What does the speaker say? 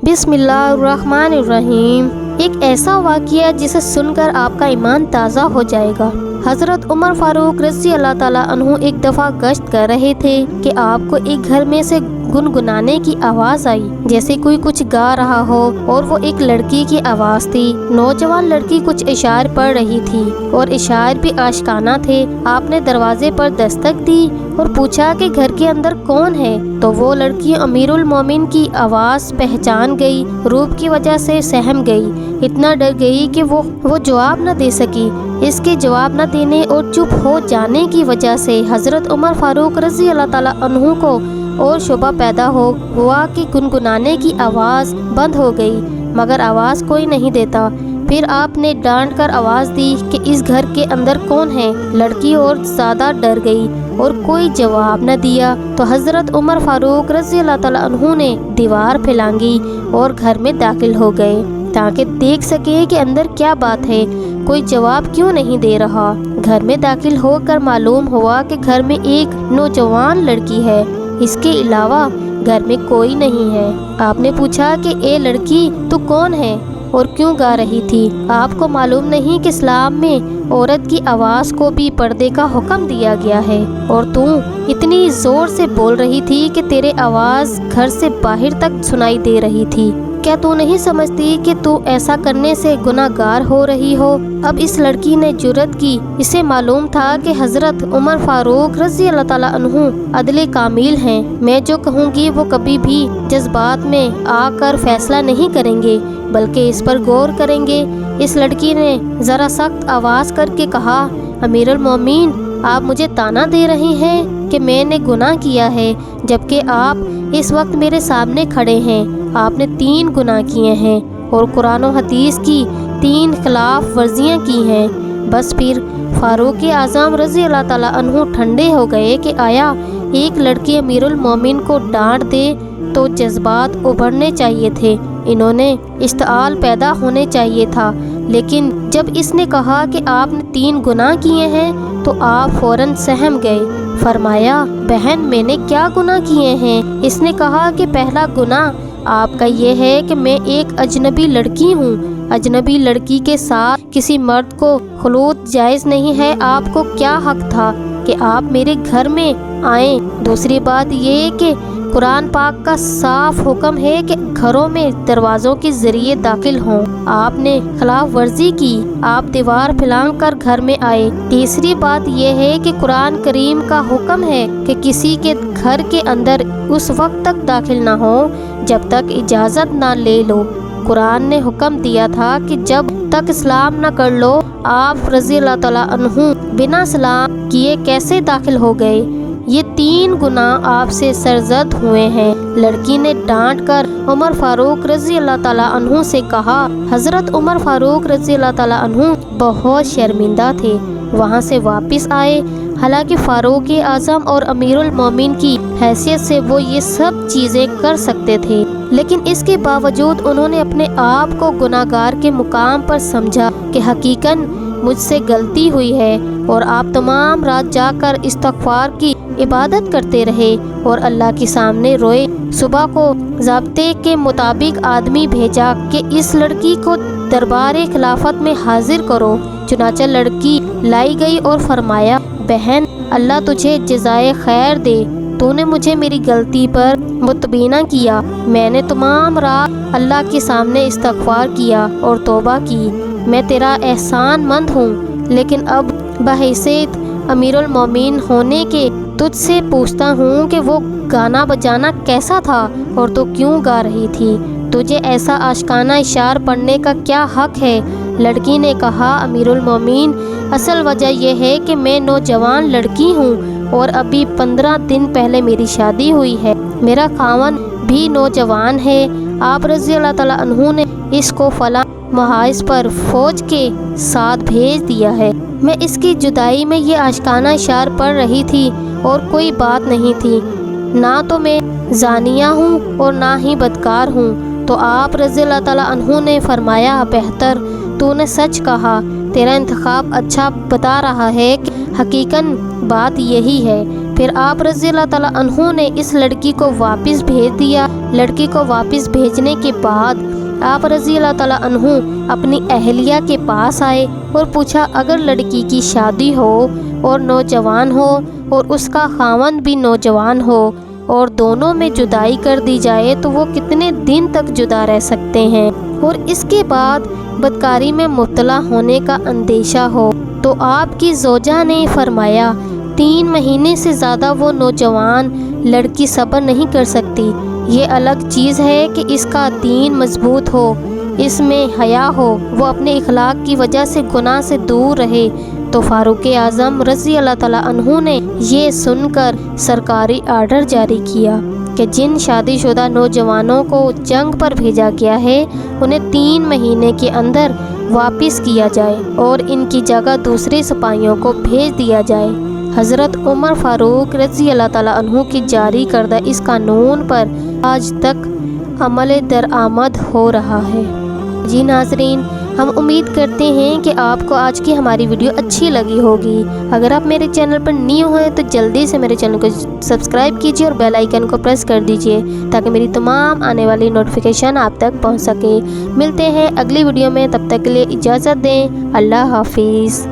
बिस्मिल्लाहिर्रहमानिर्रहीम। एक ऐसा वाक़या जिसे सुनकर आपका ईमान ताज़ा हो जाएगा। हज़रत उमर फ़ारूक रज़ी अल्लाह ताला अन्हु एक दफ़ा गश्त कर रहे थे कि आपको एक घर में से गुनगुनाने की आवाज़ आई, जैसे कोई कुछ गा रहा हो, और वो एक लड़की की आवाज़ थी। नौजवान लड़की कुछ इशार पढ़ रही थी और इशार भी आशिकाना थे। आपने दरवाजे पर दस्तक दी और पूछा कि घर के अंदर कौन है, तो वो लड़की अमीरुल मोमिन की आवाज़ पहचान गई। रूप की वजह से सहम गई, इतना डर गई कि वो जवाब न दे सकी। इसके जवाब न देने और चुप हो जाने की वजह से हज़रत उमर फ़ारूक रज़ी अल्लाह ताला अन्हु को और शुबा पैदा हुआ कि गुनगुनाने की आवाज़ बंद हो गई, मगर आवाज़ कोई नहीं देता। फिर आपने डांट कर आवाज़ दी कि इस घर के अंदर कौन है। लड़की और ज़्यादा डर गई और कोई जवाब न दिया। तो हज़रत उमर फ़ारूक रज़ी अल्लाह ताला अन्हु ने दीवार फैलांगी और घर में दाखिल हो गए ताकि देख सके कि अंदर क्या बात है, कोई जवाब क्यों नहीं दे रहा। घर में दाखिल होकर मालूम हुआ कि घर में एक नौजवान लड़की है, इसके अलावा घर में कोई नहीं है। आपने पूछा कि ए लड़की, तू कौन है और क्यों गा रही थी? आपको मालूम नहीं कि इस्लाम में औरत की आवाज़ को भी पर्दे का हुक्म दिया गया है, और तू इतनी ज़ोर से बोल रही थी कि तेरे आवाज़ घर से बाहर तक सुनाई दे रही थी। क्या तू नहीं समझती कि तू ऐसा करने से गुनाहगार हो रही हो? अब इस लड़की ने जुर्रत की। इसे मालूम था कि हज़रत उमर फ़ारूक रज़ी अल्लाह ताला अन्हु अदले कामिल हैं। मैं जो कहूँगी वो कभी भी जज्बात में आकर फैसला नहीं करेंगे, बल्कि इस पर गौर करेंगे। इस लड़की ने ज़रा सख्त आवाज़ करके कहा, अमीरुल मोमिन, आप मुझे ताना दे रही हैं कि मैंने गुनाह किया है, जबकि आप इस वक्त मेरे सामने खड़े हैं। आपने 3 गुनाह किए हैं और कुरान और हदीस की 3 खिलाफ वर्जियाँ की हैं। बस फिर फ़ारूक आज़म रज़ी अल्लाह ताला अन्हु ठंडे हो गए कि आया एक लड़की अमीरुल मोमिन को डांट दे तो जज्बात उभरने चाहिए थे, इन्होंने इश्ताल पैदा होने चाहिए था। लेकिन जब इसने कहा कि आपने 3 गुनाह किए हैं तो आप फ़ौरन सहम गए। फरमाया, बहन, मैंने क्या गुनाह किए हैं? इसने कहा कि पहला गुनाह आपका ये है कि मैं एक अजनबी लड़की हूँ। अजनबी लड़की के साथ किसी मर्द को खुलूत जायज़ नहीं है। आपको क्या हक था कि आप मेरे घर में आएँ? दूसरी बात ये कि कुरान पाक का साफ हुक्म है कि घरों में दरवाज़ों के ज़रिए दाखिल हों। आपने खिलाफ वर्जी की, आप दीवार फैलांग कर घर में आए। तीसरी बात यह है कि कुरान करीम का हुक्म है कि किसी के घर के अंदर उस वक्त तक दाखिल ना हो जब तक इजाज़त ना ले लो। कुरान ने हुक्म दिया था कि जब तक सलाम न कर लो। आप रज़ी अल्लाह ताला अन्हु बिना सलाम किए कैसे दाखिल हो गए? ये 3 गुनाह आपसे सरजद हुए हैं। लड़की ने डांट कर उमर फ़ारूक रज़ी अल्लाह ताला अन्हु से कहा। हज़रत उमर फ़ारूक रज़ी अल्लाह ताला अन्हु बहुत शर्मिंदा थे, वहाँ से वापस आए। हालांकि फ़ारूक आज़म और अमीरुल मोमिन की हैसियत से वो ये सब चीज़ें कर सकते थे, लेकिन इसके बावजूद उन्होंने अपने आप को गुनाहगार के मुकाम पर समझा कि हकीकन मुझसे गलती हुई है। और आप तमाम रात जाकर इस्तग़फ़ार की इबादत करते रहे और अल्लाह के सामने रोए। सुबह को ज़ाब्ते के मुताबिक आदमी भेजा कि इस लड़की को दरबार खिलाफत में हाजिर करो। चुनांचे लड़की लाई गई और फरमाया, बहन, अल्लाह तुझे जज़ाए खैर दे, तूने मुझे मेरी गलती पर मुतबीना किया। मैंने तमाम रात अल्लाह के सामने इस्तग़फ़ार किया और तौबा की। मैं तेरा एहसान मंद हूँ, लेकिन अब बहैसियत अमीरुल मोमिन होने के तुझसे पूछता हूँ कि वो गाना बजाना कैसा था और तू क्यों गा रही थी? तुझे ऐसा आशिकाना इशार पढ़ने का क्या हक है? लड़की ने कहा, अमीरुल मोमिन, असल वजह यह है कि मैं नौजवान लड़की हूँ और अभी 15 दिन पहले मेरी शादी हुई है। मेरा खावन भी नौजवान है। आप रज़ी अल्लाह ताला अन्हु ने इसको फला महाइज पर फ़ौज के साथ भेज दिया है। मैं इसकी जुदाई में ये आशिकाना इशार पढ़ रही थी और कोई बात नहीं थी। ना तो मैं जानिया हूँ और ना ही बदकार हूँ। तो आप रज़ी अल्लाह ताला अन्हु ने फरमाया, बेहतर, तूने सच कहा, तेरा इंतखाब अच्छा बता रहा है कि हकीकन बात यही है। پھر آپ رضی اللہ تعالیٰ عنہ نے اس لڑکی کو واپس بھیج دیا۔ لڑکی کو واپس بھیجنے کے بعد آپ رضی اللہ تعالیٰ عنہ اپنی اہلیہ کے پاس آئے اور پوچھا اگر لڑکی کی شادی ہو اور نوجوان ہو اور اس کا خاوند بھی نوجوان ہو اور دونوں میں جدائی کر دی جائے تو وہ کتنے دن تک جدا رہ سکتے ہیں، اور اس کے بعد بدکاری میں مبتلا ہونے کا اندیشہ ہو؟ تو آپ کی زوجہ نے فرمایا 3 مہینے سے زیادہ وہ نوجوان لڑکی صبر نہیں کر سکتی۔ یہ الگ چیز ہے کہ اس کا دین مضبوط ہو، اس میں حیا ہو، وہ اپنے اخلاق کی وجہ سے گناہ سے دور رہے۔ تو فاروق اعظم رضی اللہ تعالیٰ عنہ نے یہ سن کر سرکاری آرڈر جاری کیا کہ جن شادی شدہ نوجوانوں کو جنگ پر بھیجا گیا ہے انہیں 3 مہینے کے اندر واپس کیا جائے اور ان کی جگہ دوسرے سپاہیوں کو بھیج دیا جائے۔ حضرت عمر فاروق رضی اللہ تعالیٰ عنہ کی جاری کردہ اس قانون پر آج تک عمل درآمد ہو رہا ہے۔ جی ناظرین، ہم امید کرتے ہیں کہ آپ کو آج کی ہماری ویڈیو اچھی لگی ہوگی۔ اگر آپ میرے چینل پر نیو ہیں تو جلدی سے میرے چینل کو سبسکرائب کیجیے اور بیل آئیکن کو پریس کر دیجیے تاکہ میری تمام آنے والی نوٹیفیکیشن آپ تک پہنچ سکے۔ ملتے ہیں اگلی ویڈیو میں، تب تک کے لیے اجازت دیں۔ اللہ حافظ۔